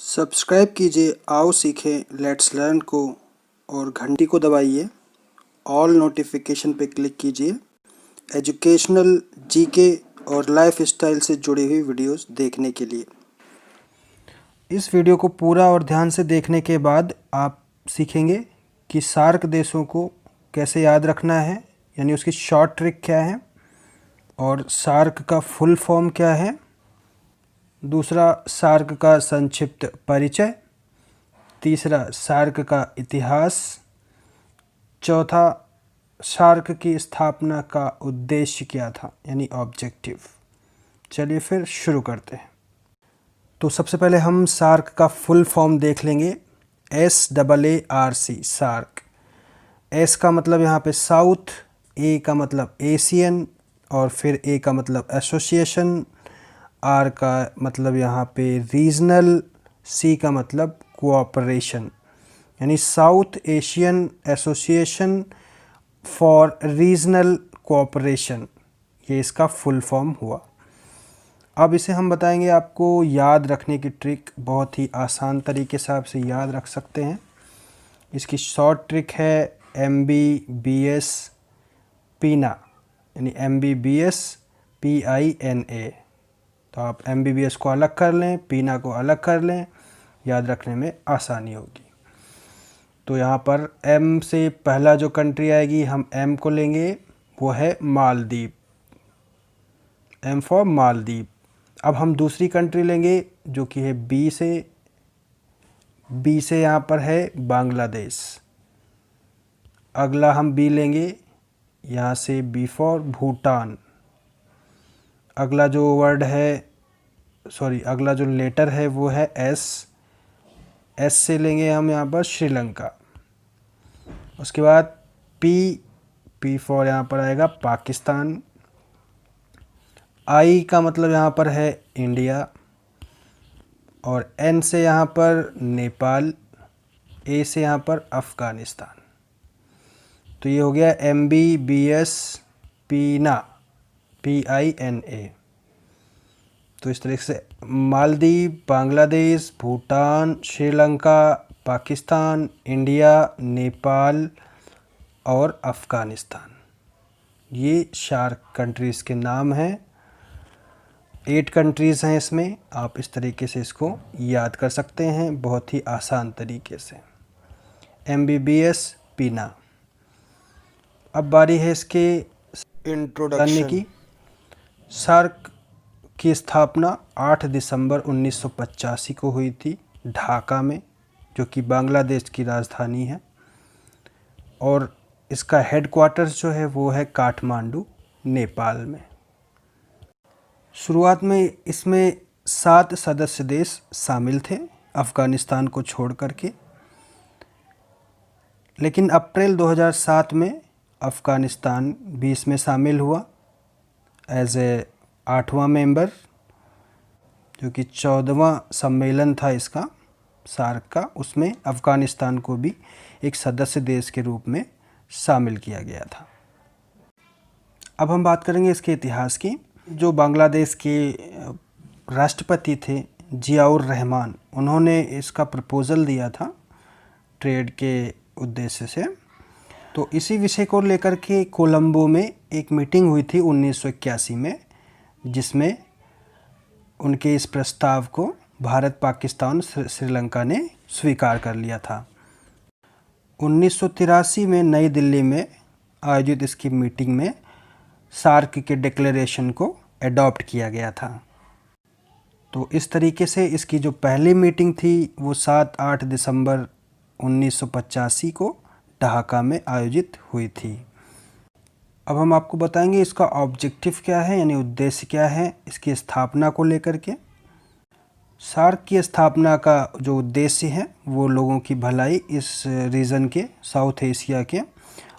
Subscribe कीजिए आओ सीखें लेट्स लर्न को और घंटी को दबाइए। ऑल नोटिफिकेशन पे क्लिक कीजिए एजुकेशनल, जीके और लाइफ स्टाइल से जुड़ी हुई वीडियोस देखने के लिए। इस वीडियो को पूरा और ध्यान से देखने के बाद आप सीखेंगे कि सार्क देशों को कैसे याद रखना है, यानी उसकी शॉर्ट ट्रिक क्या है और सार्क का फुल फॉर्म क्या है। दूसरा, सार्क का संक्षिप्त परिचय। तीसरा, सार्क का इतिहास। चौथा, सार्क की स्थापना का उद्देश्य क्या था, यानी ऑब्जेक्टिव। चलिए फिर शुरू करते हैं। तो सबसे पहले हम सार्क का फुल फॉर्म देख लेंगे। SAARC, SAARC. एस का मतलब यहाँ पे साउथ, ए का मतलब एशियन और फिर ए का मतलब एसोसिएशन, आर का मतलब यहाँ पे रीजनल, सी का मतलब कोऑपरेशन, यानी south Asian association for regional cooperation, ये इसका फुल फॉर्म हुआ। अब इसे हम बताएंगे आपको याद रखने की ट्रिक, बहुत ही आसान तरीके से आप इसे याद रख सकते हैं। इसकी शॉर्ट ट्रिक है MBBS पीना, यानी MBBS PINA। तो आप MBBS को अलग कर लें, पीना को अलग कर लें, याद रखने में आसानी होगी। तो यहाँ पर M से पहला जो कंट्री आएगी, हम M को लेंगे, वो है मालदीव। M for Maldives. अब हम दूसरी कंट्री लेंगे जो कि है B से यहाँ पर है बांग्लादेश। अगला हम B लेंगे, यहाँ से B फॉर भूटान। अगला जो वर्ड है, अगला जो लेटर है वो है S से लेंगे हम यहाँ पर श्रीलंका। उसके बाद P फॉर यहाँ पर आएगा पाकिस्तान। I का मतलब यहाँ पर है इंडिया और N से यहाँ पर नेपाल, A से यहाँ पर अफ़गानिस्तान। तो ये हो गया MBBS पीना, PINA। तो इस तरीके से मालदीव, बांग्लादेश, भूटान, श्रीलंका, पाकिस्तान, इंडिया, नेपाल और अफ़गानिस्तान, ये सार्क कंट्रीज़ के नाम हैं। 8 कंट्रीज़ हैं इसमें। आप इस तरीके से इसको याद कर सकते हैं बहुत ही आसान तरीके से। MBBS पीना। अब बारी है इसके इंट्रोडक्शन की। सार्क की स्थापना 8 दिसंबर 1985 को हुई थी ढाका में, जो कि बांग्लादेश की राजधानी है। और इसका हेडक्वार्टर्स जो है वो है काठमांडू, नेपाल में। शुरुआत में इसमें 7 सदस्य देश शामिल थे, अफ़गानिस्तान को छोड़ करके। लेकिन अप्रैल 2007 में अफ़गानिस्तान भी इसमें शामिल हुआ एज ए 8वां मेंबर, जो कि 14वां सम्मेलन था इसका सार्क का। उसमें अफ़गानिस्तान को भी एक सदस्य देश के रूप में शामिल किया गया था। अब हम बात करेंगे इसके इतिहास की। जो बांग्लादेश के राष्ट्रपति थे जियाउर रहमान, उन्होंने इसका प्रपोज़ल दिया था ट्रेड के उद्देश्य से। तो इसी विषय को लेकर के कोलंबो में एक मीटिंग हुई थी 1981 में, जिसमें उनके इस प्रस्ताव को भारत, पाकिस्तान, श्रीलंका ने स्वीकार कर लिया था। 1983 में नई दिल्ली में आयोजित इसकी मीटिंग में सार्क के डिक्लेरेशन को एडॉप्ट किया गया था। तो इस तरीके से इसकी जो पहली मीटिंग थी वो 7-8 दिसंबर 1985 को ढाका में आयोजित हुई थी। अब हम आपको बताएंगे इसका ऑब्जेक्टिव क्या है, यानी उद्देश्य क्या है इसकी स्थापना को लेकर के। सार्क की स्थापना का जो उद्देश्य है वो लोगों की भलाई इस रीजन के, साउथ एशिया के,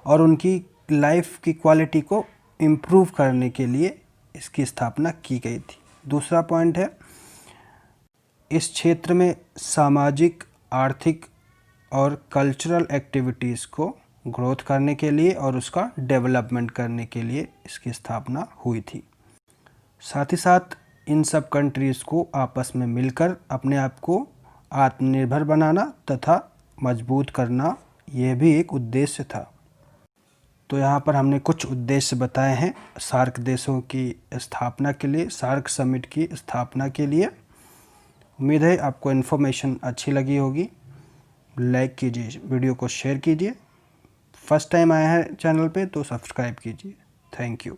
और उनकी लाइफ की क्वालिटी को इम्प्रूव करने के लिए इसकी स्थापना की गई थी। दूसरा पॉइंट है, इस क्षेत्र में सामाजिक, आर्थिक और कल्चरल एक्टिविटीज़ को ग्रोथ करने के लिए और उसका डेवलपमेंट करने के लिए इसकी स्थापना हुई थी। साथ ही साथ इन सब कंट्रीज़ को आपस में मिलकर अपने आप को आत्मनिर्भर बनाना तथा मजबूत करना, यह भी एक उद्देश्य था। तो यहाँ पर हमने कुछ उद्देश्य बताए हैं सार्क देशों की स्थापना के लिए, सार्क समिट की स्थापना के लिए। उम्मीद है आपको इन्फॉर्मेशन अच्छी लगी होगी। लाइक कीजिए, वीडियो को शेयर कीजिए। फर्स्ट टाइम आए हैं चैनल पे तो सब्सक्राइब कीजिए। Thank you.